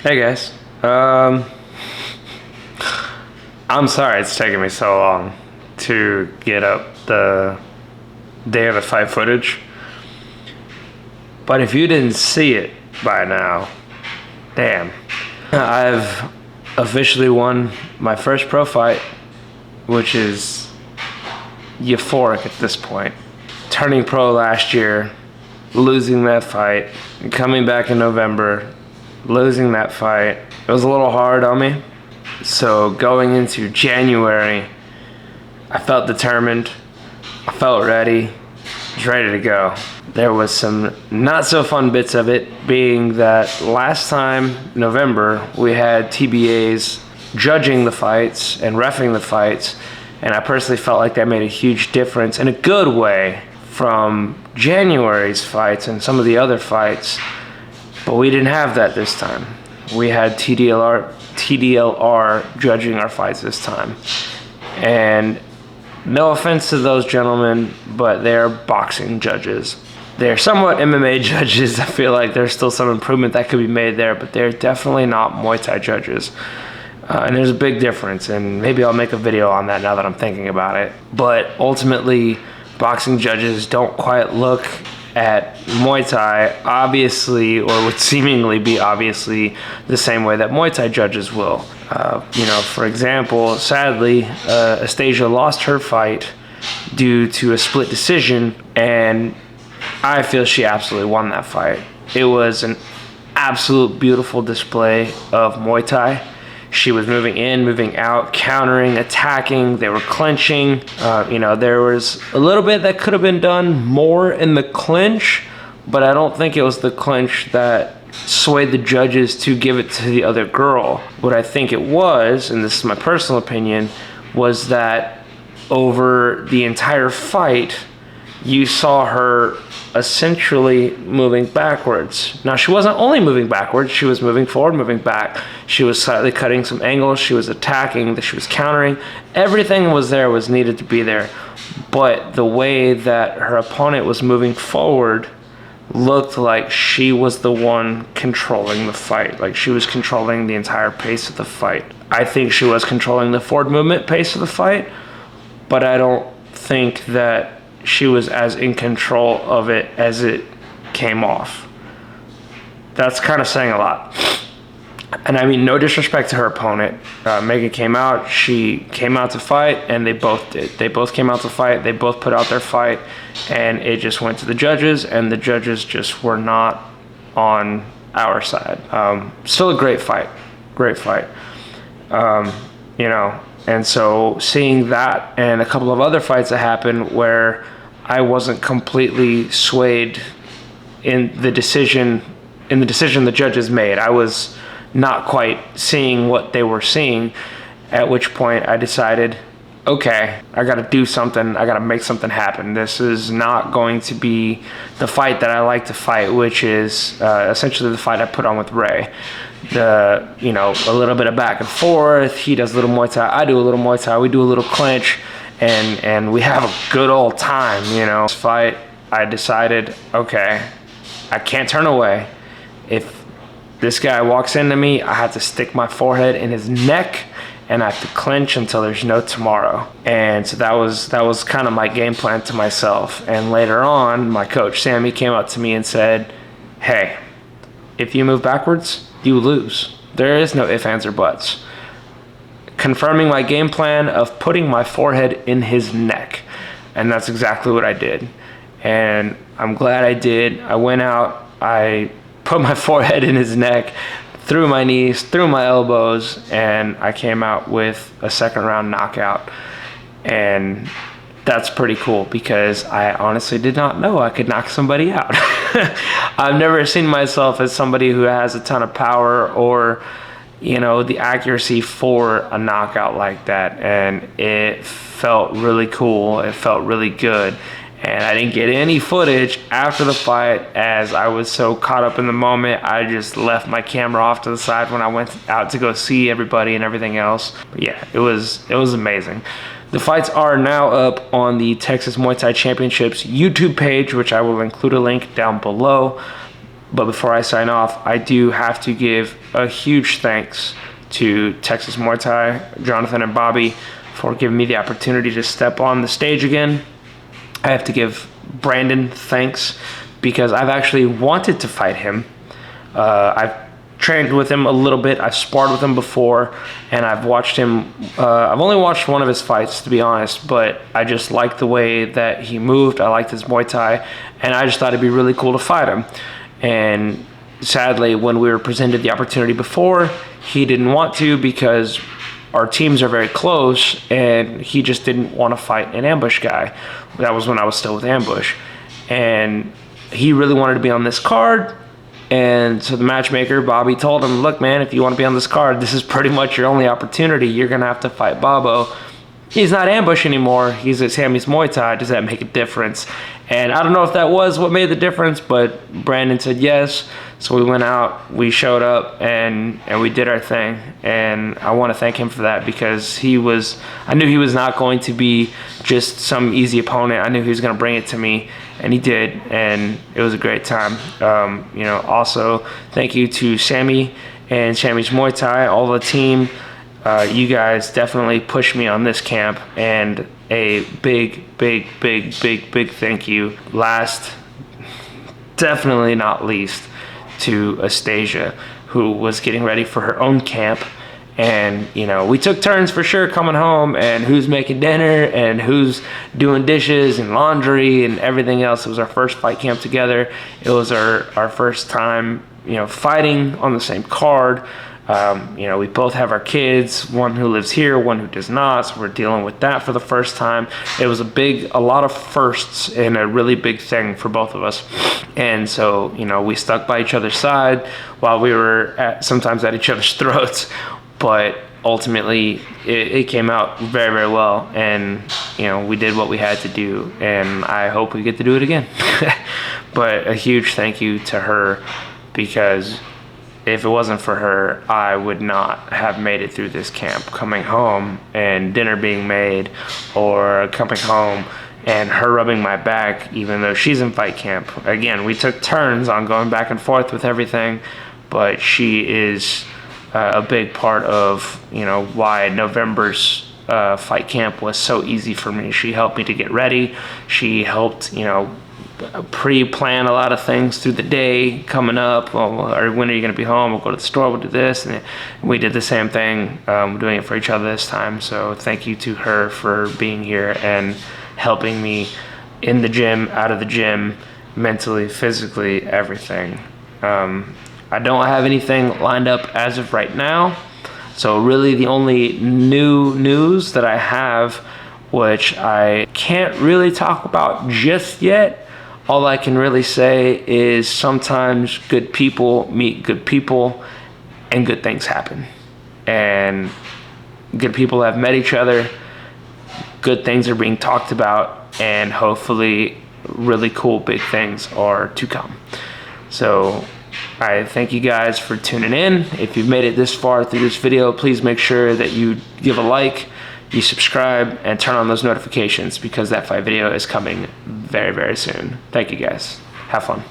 Hey guys. I'm sorry it's taking me so long to get up the day of the fight footage. But if you didn't see it by now, damn. I've officially won my first pro fight, which is euphoric at this point. Turning pro last year, losing that fight, and coming back in November, losing that fight. It was a little hard on me. So going into January, I felt determined. I felt ready. I was ready to go. There was some not so fun bits of it, being that last time, November, we had TBAs judging the fights and reffing the fights, and I personally felt like that made a huge difference in a good way from January's fights and some of the other fights. But we didn't have that this time. We had TDLR judging our fights this time. And no offense to those gentlemen, but they're boxing judges. They're somewhat MMA judges. I feel like there's still some improvement that could be made there, but they're definitely not Muay Thai judges. And there's a big difference, and maybe I'll make a video on that now that I'm thinking about it. But ultimately, boxing judges don't quite look at Muay Thai obviously, or would seemingly be obviously, the same way that Muay Thai judges will. For example, sadly, Astasia lost her fight due to a split decision, and I feel she absolutely won that fight. It was an absolute beautiful display of Muay Thai. She was moving in, moving out, countering, attacking. They were clinching. There was a little bit that could have been done more in the clinch, but I don't think it was the clinch that swayed the judges to give it to the other girl. What I think it was, and this is my personal opinion, was that over the entire fight, you saw her essentially moving backwards. Now, she wasn't only moving backwards, she was moving forward, moving back. She was slightly cutting some angles, she was attacking, she was countering. Everything was there, was needed to be there. But the way that her opponent was moving forward looked like she was the one controlling the fight. Like she was controlling the entire pace of the fight. I think she was controlling the forward movement pace of the fight, but I don't think that she was as in control of it as it came off. That's kind of saying a lot. And I mean, no disrespect to her opponent. Megan came out, she came out to fight, and they both did. They both came out to fight, they both put out their fight, and it just went to the judges, and the judges just were not on our side. Still a great fight. And so seeing that and a couple of other fights that happened where I wasn't completely swayed in the decision the judges made. I was not quite seeing what they were seeing, at which point I decided, okay, I got to do something. I got to make something happen. This is not going to be the fight that I like to fight, which is essentially the fight I put on with Ray. A little bit of back and forth. He does a little Muay Thai. I do a little Muay Thai. We do a little clinch, and we have a good old time. This fight, I decided, okay, I can't turn away. If this guy walks into me, I have to stick my forehead in his neck, and I have to clinch until there's no tomorrow. And so that was kind of my game plan to myself. And later on, my coach Sammy came up to me and said, hey, if you move backwards, you lose. There is no ifs, ands, or buts. Confirming my game plan of putting my forehead in his neck. And that's exactly what I did. And I'm glad I did. I went out, I put my forehead in his neck, through my knees, through my elbows, and I came out with a second round knockout. And that's pretty cool because I honestly did not know I could knock somebody out. I've never seen myself as somebody who has a ton of power or, the accuracy for a knockout like that. And it felt really cool. It felt really good. And I didn't get any footage after the fight as I was so caught up in the moment. I just left my camera off to the side when I went out to go see everybody and everything else. But yeah, it was amazing. The fights are now up on the Texas Muay Thai Championships YouTube page, which I will include a link down below. But before I sign off, I do have to give a huge thanks to Texas Muay Thai, Jonathan and Bobby, for giving me the opportunity to step on the stage again. I have to give Brandon thanks because I've actually wanted to fight him. I've trained with him a little bit. I've sparred with him before, and I've watched him. I've only watched one of his fights, to be honest, but I just liked the way that he moved. I liked his Muay Thai, and I just thought it'd be really cool to fight him. And sadly, when we were presented the opportunity before, he didn't want to because our teams are very close, and he just didn't want to fight an Ambush guy. That was when I was still with Ambush. And he really wanted to be on this card. And so the matchmaker, Bobby, told him, look, man, if you want to be on this card, this is pretty much your only opportunity. You're going to have to fight Bobo. He's not Ambush anymore. He's at Sammy's Muay Thai. Does that make a difference? And I don't know if that was what made the difference, but Brandon said yes. So we went out, we showed up, and we did our thing. And I want to thank him for that because I knew he was not going to be just some easy opponent. I knew he was going to bring it to me, and he did, and it was a great time. Also, thank you to Sammy and Sammy's Muay Thai, all the team. You guys definitely pushed me on this camp, and a big thank you. Last, definitely not least, to Astasia, who was getting ready for her own camp. And, we took turns for sure coming home and who's making dinner and who's doing dishes and laundry and everything else. It was our first fight camp together. It was our first time, fighting on the same card. We both have our kids, one who lives here, one who does not, so we're dealing with that for the first time. It was a lot of firsts and a really big thing for both of us. And so, we stuck by each other's side while we were sometimes at each other's throats, but ultimately it came out very, very well, and, we did what we had to do, and I hope we get to do it again. But a huge thank you to her, because if it wasn't for her, I would not have made it through this camp. Coming home and dinner being made, or coming home and her rubbing my back, even though she's in fight camp. Again, we took turns on going back and forth with everything, but she is a big part of, why November's fight camp was so easy for me. She helped me to get ready. She helped, pre-plan a lot of things through the day coming up. Or when are you going to be home? We'll go to the store, we'll do this. And we did the same thing, doing it for each other this time. So thank you to her for being here and helping me in the gym, out of the gym, mentally, physically, everything. I don't have anything lined up as of right now. So really the only new news that I have, which I can't really talk about just yet, all I can really say is sometimes good people meet good people and good things happen. And good people have met each other, good things are being talked about, and hopefully really cool big things are to come. So I thank you guys for tuning in. If you've made it this far through this video, please make sure that you give a like, you subscribe, and turn on those notifications because that fight video is coming very, very soon. Thank you guys. Have fun.